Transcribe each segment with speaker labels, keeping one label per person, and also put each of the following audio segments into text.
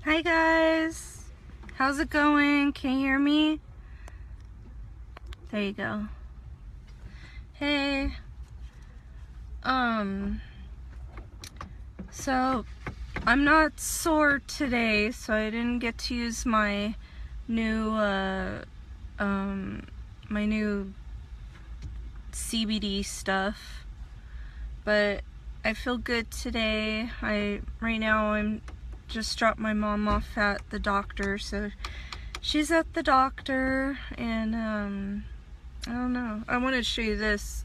Speaker 1: Hi guys, how's it going? Can you hear me? There you go. Hey, so I'm not sore today, so I didn't get to use my new, my new CBD stuff, but I feel good today. Right now I'm just dropped my mom off at the doctor, so she's at the doctor, and I don't know. I want to show you this.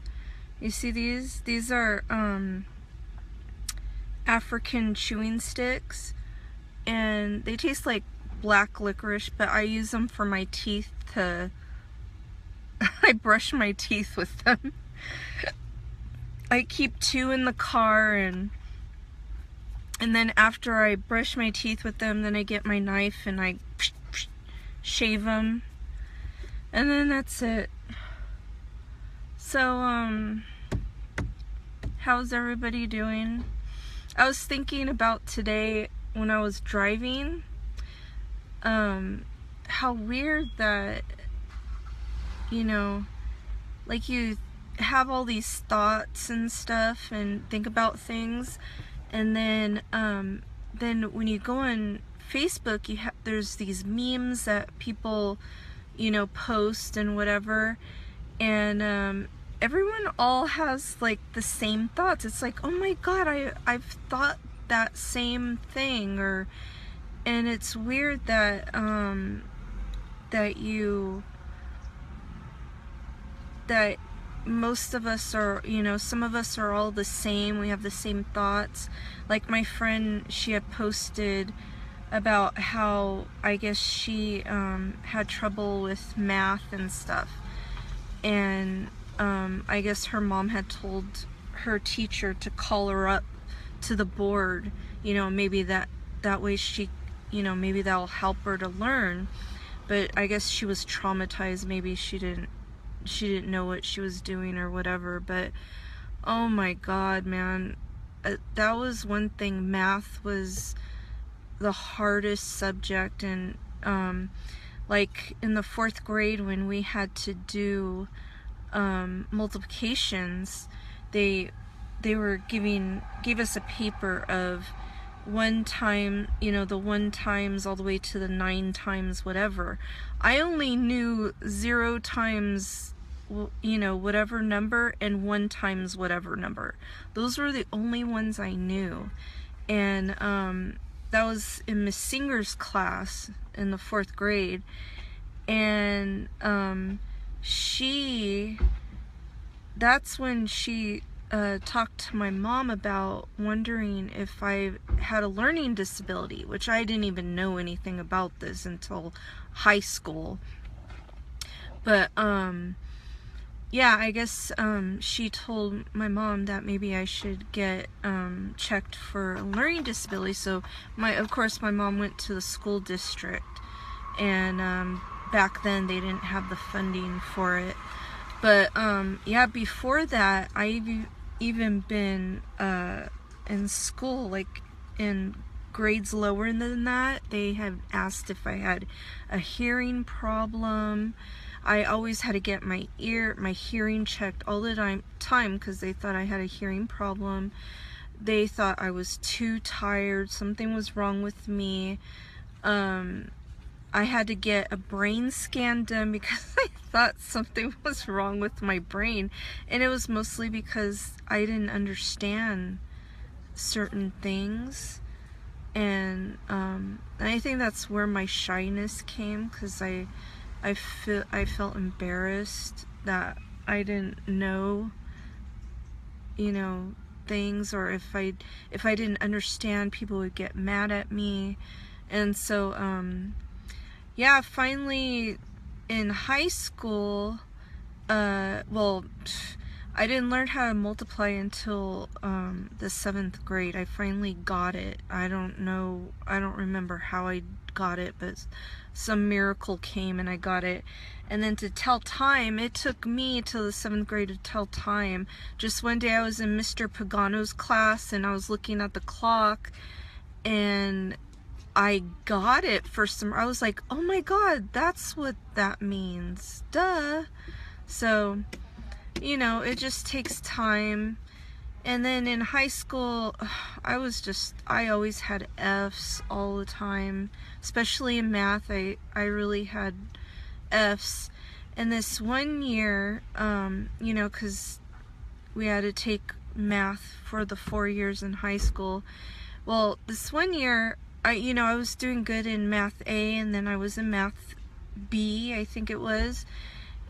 Speaker 1: You see these? These are African chewing sticks, and they taste like black licorice, but I use them for my teeth to I brush my teeth with them. I keep 2 in the car, and then after I brush my teeth with them, then I get my knife and I shave them, and then that's it. So how's everybody doing? I was thinking about today when I was driving, how weird that, you know, like you have all these thoughts and stuff and think about things, and then when you go on Facebook, there's these memes that people, post and whatever, and everyone all has like the same thoughts. It's like, oh my god, I've thought that same thing, and it's weird that that most of us are, some of us are all the same. We have the same thoughts. Like my friend, she had posted about how, I guess she had trouble with math and stuff, and I guess her mom had told her teacher to call her up to the board, maybe that way she, maybe that'll help her to learn. But I guess she was traumatized. Maybe she didn't know what she was doing or whatever. But oh my god, man, that was one thing. Math was the hardest subject, and like in the 4th grade when we had to do multiplications, they gave us a paper of 1 time, the 1 times all the way to the 9 times whatever. I only knew 0 times, whatever number, and 1 times whatever number. Those were the only ones I knew. And that was in Miss Singer's class in the 4th grade. And that's when she talked to my mom about wondering if I had a learning disability, which I didn't even know anything about this until high school. But yeah, I guess she told my mom that maybe I should get checked for a learning disability. So of course my mom went to the school district, and back then they didn't have the funding for it. But yeah, before that, I've even been in school, like in grades lower than that, they had asked if I had a hearing problem. I always had to get my hearing checked all the time because they thought I had a hearing problem. They thought I was too tired, something was wrong with me. I had to get a brain scan done because I thought something was wrong with my brain, and it was mostly because I didn't understand certain things, and I think that's where my shyness came, because I felt embarrassed that I didn't know, things, or if I didn't understand, people would get mad at me. And so yeah, finally in high school, well, I didn't learn how to multiply until the 7th grade. I finally got it. I don't remember how I got it, but some miracle came and I got it. And then to tell time, it took me till the 7th grade to tell time. Just one day I was in Mr. Pagano's class and I was looking at the clock, and I got it for some, I was like, oh my god, that's what that means, duh. So, you know, it just takes time. And then in high school, I always had F's all the time, especially in math. I really had F's. And this one year, you know, because we had to take math for the 4 years in high school. Well, this one year, I was doing good in math A, and then I was in math B, I think it was.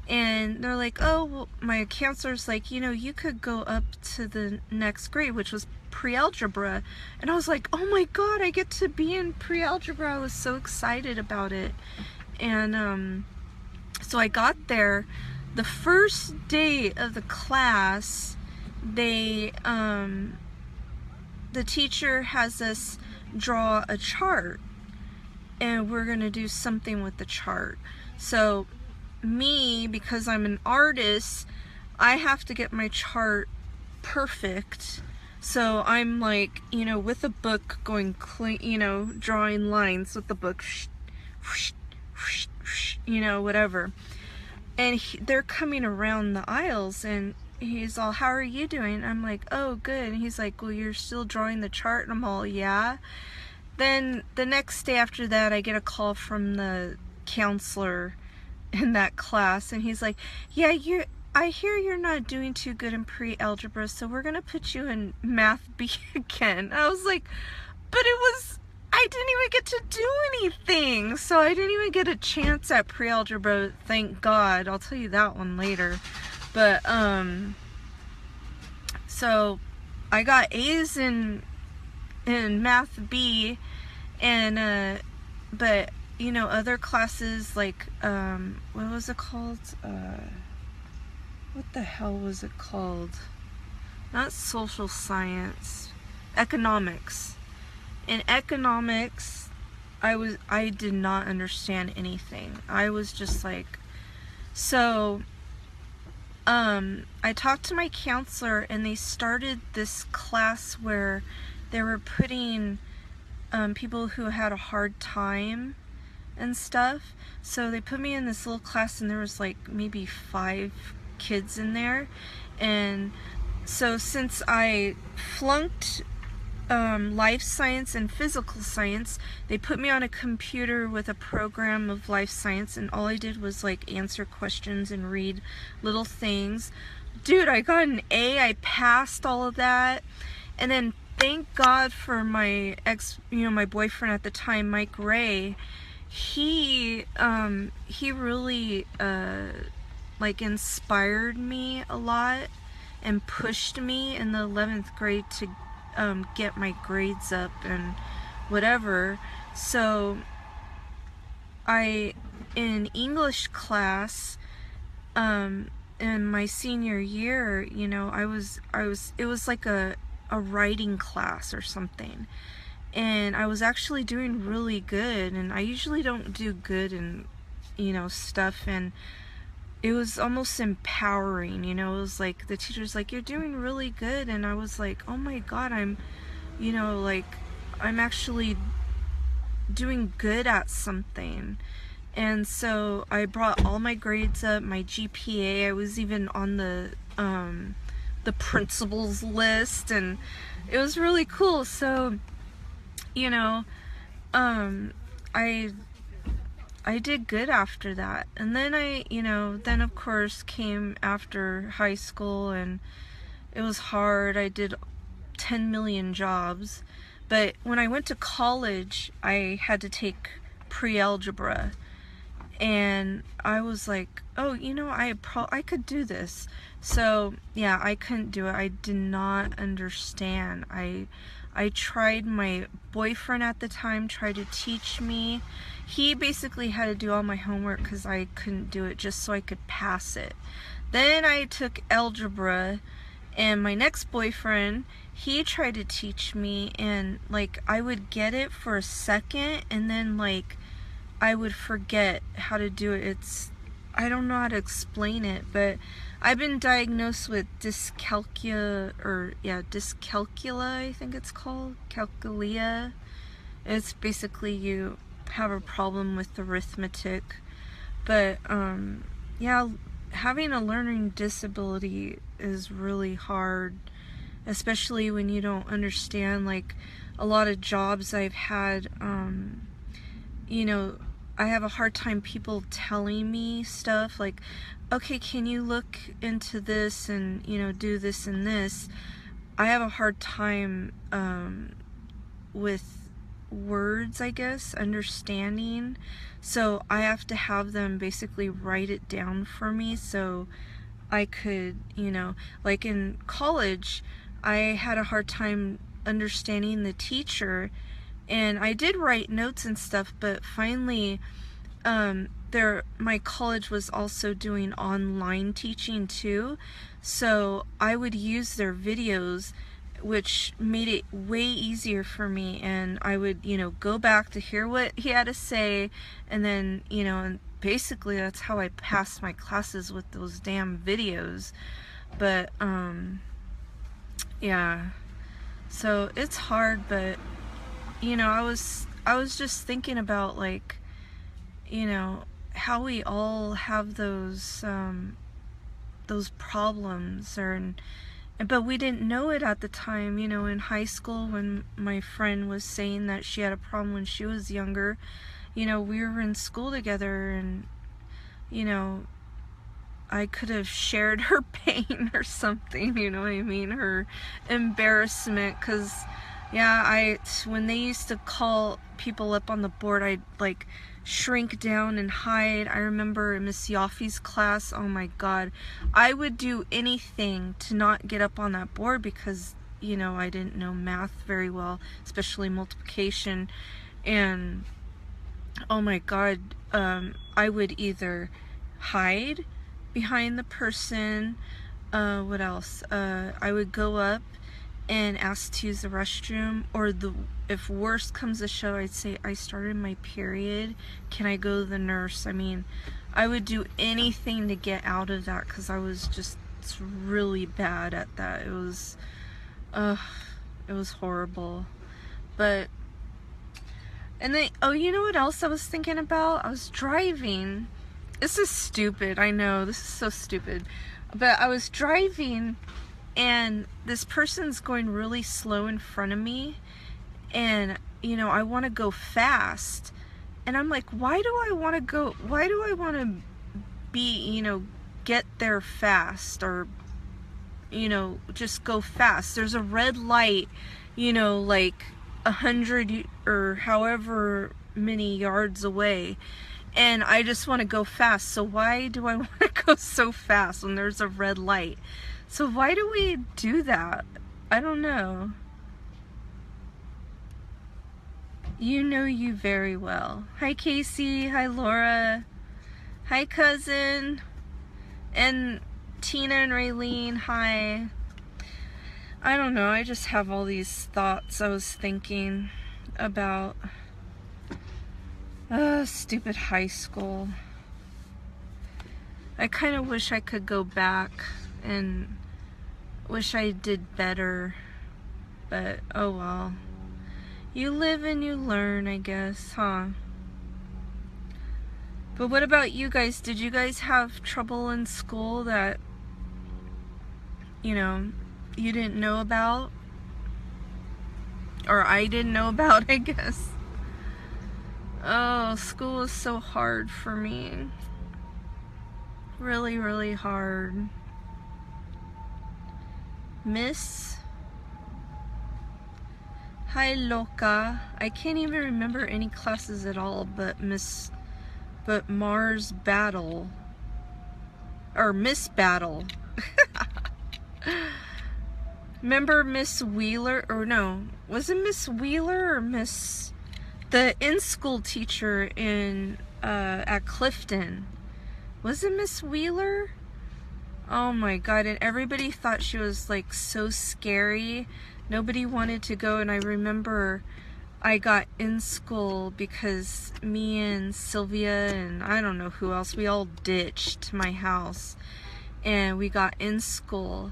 Speaker 1: And they're like, oh, well, my counselor's like, you could go up to the next grade, which was pre-algebra. And I was like, oh my god, I get to be in pre-algebra. I was so excited about it. And so I got there. The first day of the class, the teacher has us draw a chart, and we're gonna do something with the chart. So me, because I'm an artist, I have to get my chart perfect. So I'm like, with a book going clean, drawing lines with the book, whatever. And they're coming around the aisles, and he's all, how are you doing? I'm like, oh, good. And he's like, well, you're still drawing the chart? And I'm all, yeah. Then the next day after that, I get a call from the counselor in that class, and he's like, yeah, I hear you're not doing too good in pre-algebra, so we're gonna put you in math B again. I was like, but I didn't even get to do anything, so I didn't even get a chance at pre-algebra, thank God. I'll tell you that one later. But so I got A's in math B, and but other classes, like what was it called? What the hell was it called? Not social science, economics. In economics, I did not understand anything. I was just like, so I talked to my counselor, and they started this class where they were putting people who had a hard time and stuff. So they put me in this little class, and there was like maybe 5 kids in there. And so since I flunked life science and physical science, they put me on a computer with a program of life science, and all I did was like answer questions and read little things. Dude, I got an A. I passed all of that. And then thank God for my my boyfriend at the time, Mike Ray. He really like inspired me a lot and pushed me in the 11th grade to get my grades up and whatever. So in English class, in my senior year, it was like a writing class or something, and I was actually doing really good, and I usually don't do good in stuff, and it was almost empowering. It was like the teacher's like, you're doing really good, and I was like, oh my god, I'm actually doing good at something. And so I brought all my grades up, my GPA. I was even on the principal's list, and it was really cool. So I did good after that. And then then of course came after high school, and it was hard. I did 10 million jobs. But when I went to college, I had to take pre-algebra, and I was like, oh, I could do this. So yeah, I couldn't do it. I did not understand. I tried. My boyfriend at the time tried to teach me. He basically had to do all my homework because I couldn't do it, just so I could pass it. Then I took algebra, and my next boyfriend, he tried to teach me, and like I would get it for a second, and then like I would forget how to do it. I don't know how to explain it, but I've been diagnosed with dyscalculia, I think it's called, calculia. It's basically you have a problem with arithmetic. But yeah, having a learning disability is really hard, especially when you don't understand. Like a lot of jobs I've had, you know, I have a hard time people telling me stuff like, okay, can you look into this and, you know, do this and this. I have a hard time with words, I guess, understanding. So I have to have them basically write it down for me so I could, you know, like in college, I had a hard time understanding the teacher, and I did write notes and stuff, but finally, my college was also doing online teaching too, so I would use their videos, which made it way easier for me, and I would, you know, go back to hear what he had to say, and then, you know, and basically that's how I passed my classes, with those damn videos. But yeah, so it's hard. But you know, I was just thinking about, like, you know, how we all have those problems, but we didn't know it at the time. You know, in high school, when my friend was saying that she had a problem when she was younger, you know, we were in school together, and, you know, I could have shared her pain or something, you know what I mean, her embarrassment, because, yeah, when they used to call people up on the board, I'd, like, shrink down and hide. I remember in Miss Yoffe's class, oh my god, I would do anything to not get up on that board because, you know, I didn't know math very well, especially multiplication, and oh my god, I would either hide behind the person, what else, I would go up and ask to use the restroom, or if worst comes to show, I'd say, I started my period, can I go to the nurse? I mean, I would do anything to get out of that, because I was just really bad at that. It was horrible. But, and then, oh, you know what else I was thinking about? I was driving. This is stupid, I know, this is so stupid. But I was driving, and this person's going really slow in front of me, and, you know, I want to go fast, and I'm like, why do I want to be, you know, get there fast, or, you know, just go fast? There's a red light, you know, like 100 or however many yards away, and I just want to go fast. So why do I want to go so fast when there's a red light? So why do we do that? I don't know. You know you very well. Hi Casey, hi Laura, hi cousin, and Tina and Raylene, hi. I don't know, I just have all these thoughts I was thinking about. Stupid high school. I kind of wish I could go back and wish I did better, but oh well. You live and you learn, I guess, huh? But what about you guys? Did you guys have trouble in school that, you know, you didn't know about? Or I didn't know about, I guess. Oh, school is so hard for me. Really, really hard. Miss? Hi, Loca. I can't even remember any classes at all, but Mars Battle. Or Miss Battle. Remember Miss Wheeler? Or no, was it Miss Wheeler or Miss... the in-school teacher at Clifton? Was it Miss Wheeler? Oh my god, and everybody thought she was like so scary. Nobody wanted to go, and I remember I got in school because me and Sylvia and I don't know who else, we all ditched my house and we got in school.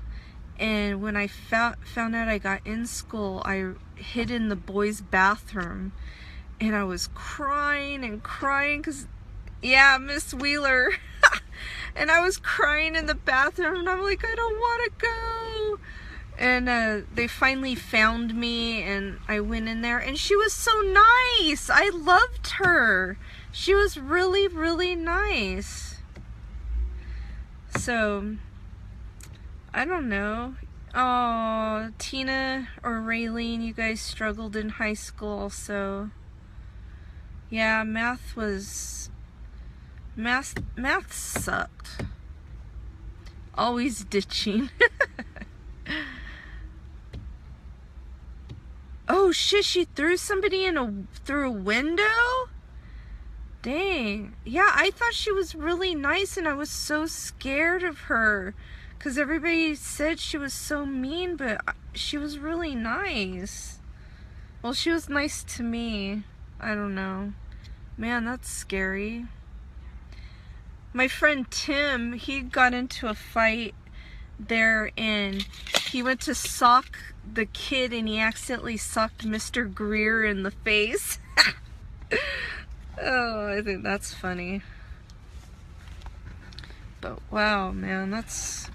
Speaker 1: And when I found out I got in school, I hid in the boys' bathroom. and I was crying and crying because, yeah, Miss Wheeler. And I was crying in the bathroom, and I'm like, I don't want to go. And they finally found me, and I went in there, and she was so nice. I loved her. She was really, really nice. So, I don't know. Oh, Tina or Raylene, you guys struggled in high school, so yeah, math sucked. Always ditching. Oh shit, she threw somebody through a window? Dang. Yeah, I thought she was really nice, and I was so scared of her because everybody said she was so mean, but she was really nice. Well, she was nice to me. I don't know. Man, that's scary. My friend Tim, he got into a fight there, and he went to sock the kid, and he accidentally socked Mr. Greer in the face. Oh, I think that's funny. But wow, man, that's...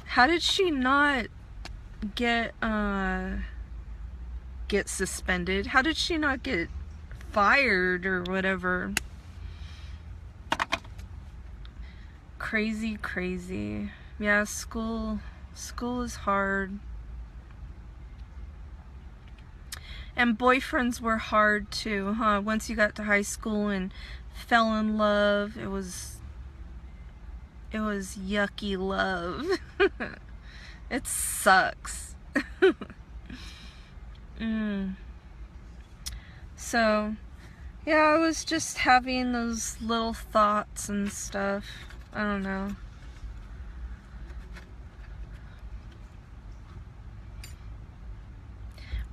Speaker 1: How did she not get suspended? How did she not get fired or whatever? Crazy, crazy. Yeah, school is hard. And boyfriends were hard too, huh? Once you got to high school and fell in love, it was yucky love. It sucks. So, yeah, I was just having those little thoughts and stuff. I don't know.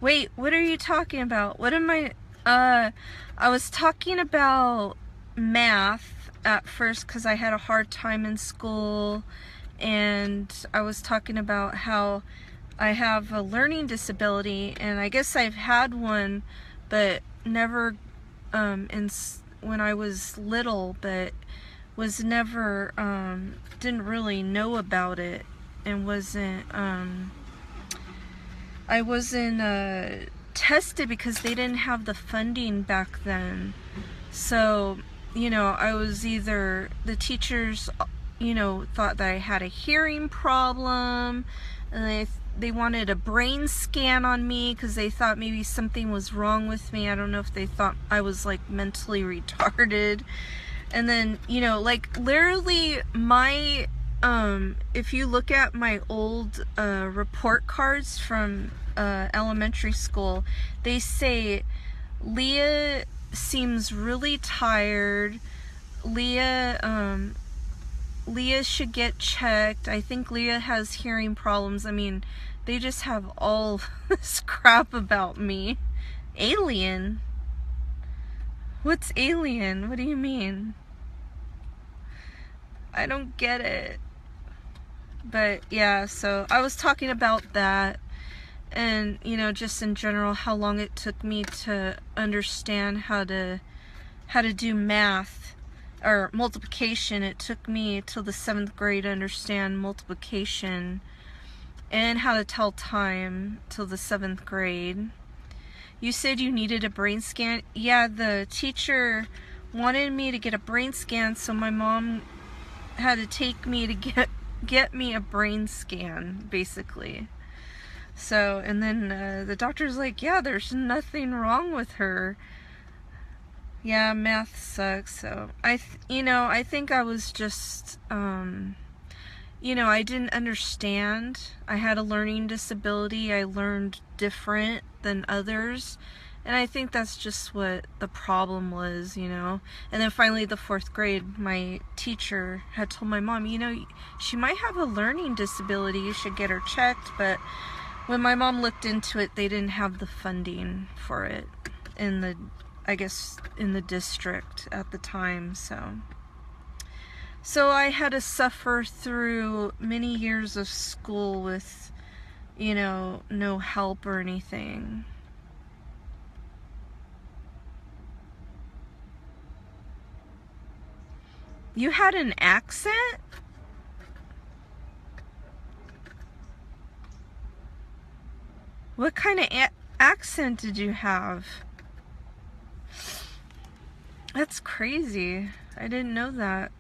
Speaker 1: Wait, what are you talking about? What am I... I was talking about math at first because I had a hard time in school, and I was talking about how I have a learning disability, and I guess I've had one, but never when I was little, but was never didn't really know about it, and I wasn't tested because they didn't have the funding back then. So, you know, I was either, the teachers, you know, thought that I had a hearing problem, and they wanted a brain scan on me because they thought maybe something was wrong with me. I don't know if they thought I was like mentally retarded. And then, you know, like literally my if you look at my old report cards from elementary school, they say Leah seems really tired. Leah should get checked. I think Leah has hearing problems. I mean, they just have all this crap about me. Alien? What's alien? What do you mean? I don't get it. But yeah, so I was talking about that, and you know, just in general how long it took me to understand how to do math or multiplication. It took me till the 7th grade to understand multiplication, and how to tell time till the 7th grade. You said you needed a brain scan. Yeah, the teacher wanted me to get a brain scan, so my mom had to take me to get me a brain scan, basically. So, and then the doctor's like, yeah, there's nothing wrong with her. Yeah, math sucks. So I think I was just you know, I didn't understand. I had a learning disability. I learned different than others. And I think that's just what the problem was, you know. And then finally, the 4th grade, my teacher had told my mom, you know, she might have a learning disability. You should get her checked. But when my mom looked into it, they didn't have the funding for it in the, I guess, in the district at the time, So I had to suffer through many years of school with, you know, no help or anything. You had an accent? What kind of accent did you have? That's crazy. I didn't know that.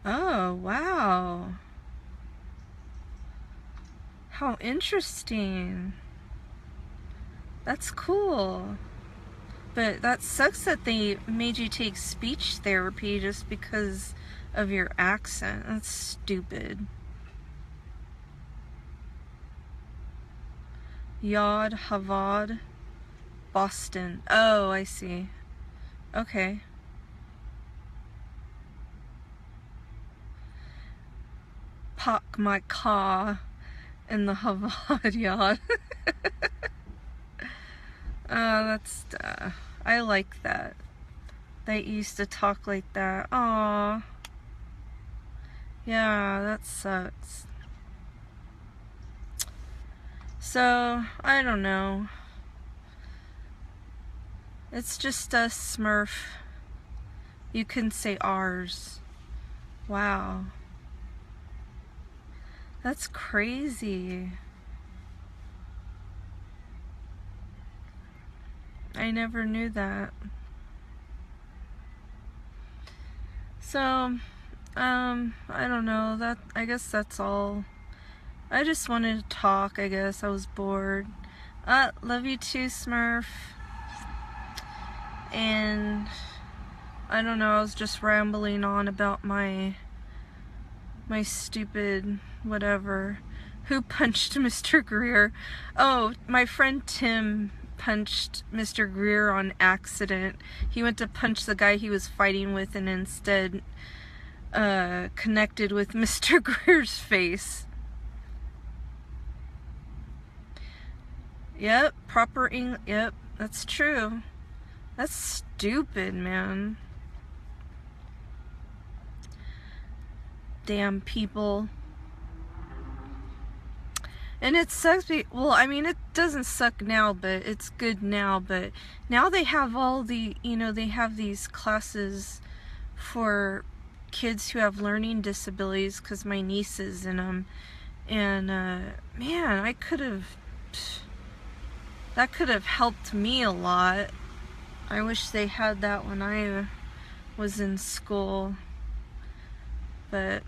Speaker 1: Oh, wow. How interesting. That's cool. But that sucks that they made you take speech therapy just because of your accent. That's stupid. Yod Havad, Boston. Oh, I see. Okay. Park my car in the Havad yard. That's, I like that. They used to talk like that. Aww. Yeah, that sucks. So, I don't know. It's just a Smurf. You can say ours. Wow. That's crazy. I never knew that. So, I don't know. I guess that's all. I just wanted to talk, I guess. I was bored. Love you too, Smurf. And I don't know, I was just rambling on about my stupid whatever. Who punched Mr. Greer? Oh, my friend Tim punched Mr. Greer on accident. He went to punch the guy he was fighting with and instead connected with Mr. Greer's face. Yep, proper English. Yep, that's true. That's stupid, man. Damn people. And it sucks. Well, I mean, it doesn't suck now, but it's good now. But now they have all the, they have these classes for kids who have learning disabilities, because my niece is in them. And, man, that could have helped me a lot. I wish they had that when I was in school. But,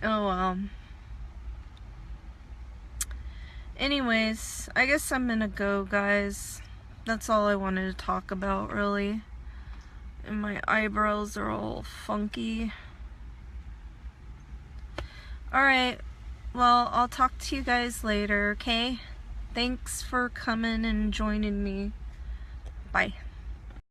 Speaker 1: oh well. Anyways, I guess I'm gonna go, guys. That's all I wanted to talk about, really. And my eyebrows are all funky. Alright, well, I'll talk to you guys later, okay? Thanks for coming and joining me. Bye.